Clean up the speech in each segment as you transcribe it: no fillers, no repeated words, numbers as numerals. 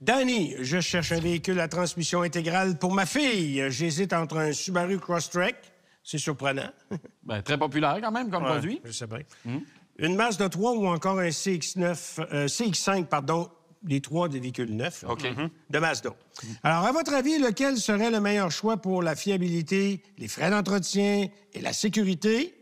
Danny, je cherche un véhicule à transmission intégrale pour ma fille. J'hésite entre un Subaru Crosstrek, c'est surprenant. Bien, très populaire quand même comme produit. Je sais bien. Une Mazda 3 ou encore un CX5, pardon, les trois des véhicules neufs de Mazda. Alors, à votre avis, lequel serait le meilleur choix pour la fiabilité, les frais d'entretien et la sécurité?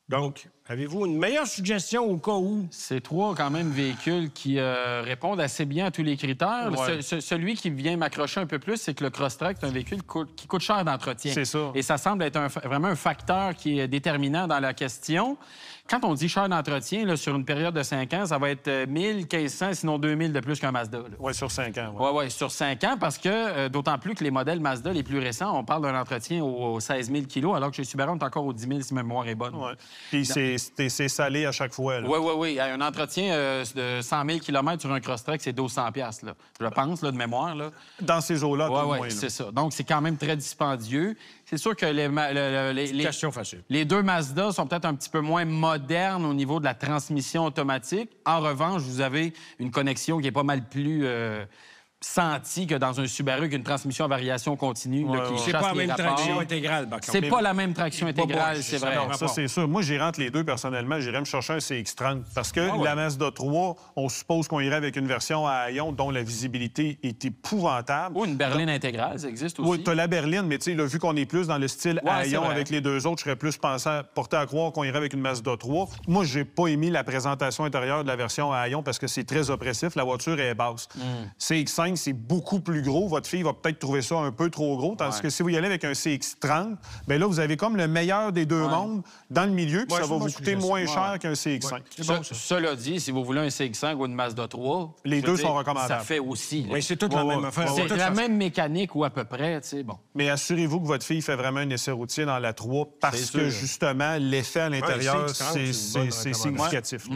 Donc, avez-vous une meilleure suggestion au cas où? C'est trois, quand même, véhicules qui répondent assez bien à tous les critères. Ouais. Celui qui vient m'accrocher un peu plus, c'est que le Crosstrek, c'est un véhicule qui coûte cher d'entretien. C'est ça. Et ça semble être vraiment un facteur qui est déterminant dans la question. Quand on dit cher d'entretien, là, sur une période de 5 ans, ça va être 1 500, sinon 2 000 de plus qu'un Mazda. Oui, sur 5 ans. Oui, ouais, sur 5 ans, parce que d'autant plus que les modèles Mazda les plus récents, on parle d'un entretien aux 16 000 kilos, alors que chez Subaru, on est encore aux 10 000 si ma mémoire est bonne. Ouais. Puis c'est salé à chaque fois. Oui, oui, oui. Un entretien de 100 000 km sur un Crosstrek, c'est 1200 $, là. Je pense, là, de mémoire. Là. Dans ces eaux-là, tout le moins. Oui, c'est ça. Donc, c'est quand même très dispendieux. C'est sûr que Question facile. les deux Mazda sont peut-être un petit peu moins modernes au niveau de la transmission automatique. En revanche, vous avez une connexion qui est pas mal plus sentie que dans un Subaru qui a une transmission à variation continue. Là, qui C'est chasse pas la les même rapports. traction intégrale, par contre. C'est pas la même traction intégrale, c'est vrai. Ça, c'est sûr. Moi, j'irais entre les deux, personnellement. J'irais me chercher un CX-30. Parce que la Mazda 3, on suppose qu'on irait avec une version à haillons dont la visibilité est épouvantable. Ou une berline intégrale, ça existe aussi. Oui, tu as la berline, mais tu sais, là, vu qu'on est plus dans le style à haillons avec les deux autres, je serais plus porté à croire qu'on irait avec une Mazda 3. Moi, j'ai pas aimé la présentation intérieure de la version à haillons parce que c'est très oppressif. La voiture est basse. CX-5, c'est beaucoup plus gros. Votre fille va peut-être trouver ça un peu trop gros. Tandis que si vous y allez avec un CX-30, bien là, vous avez comme le meilleur des deux mondes dans le milieu, puis ça va vous coûter moins cher qu'un CX-5. Cela dit, si vous voulez un CX-5 ou une Mazda 3... Les deux sont recommandables. Ça fait aussi. Oui, c'est toute la même affaire. C'est la même mécanique ou à peu près, tu sais, bon. Mais assurez-vous que votre fille fait vraiment un essai routier dans la 3 parce que, justement, l'effet à l'intérieur, c'est significatif.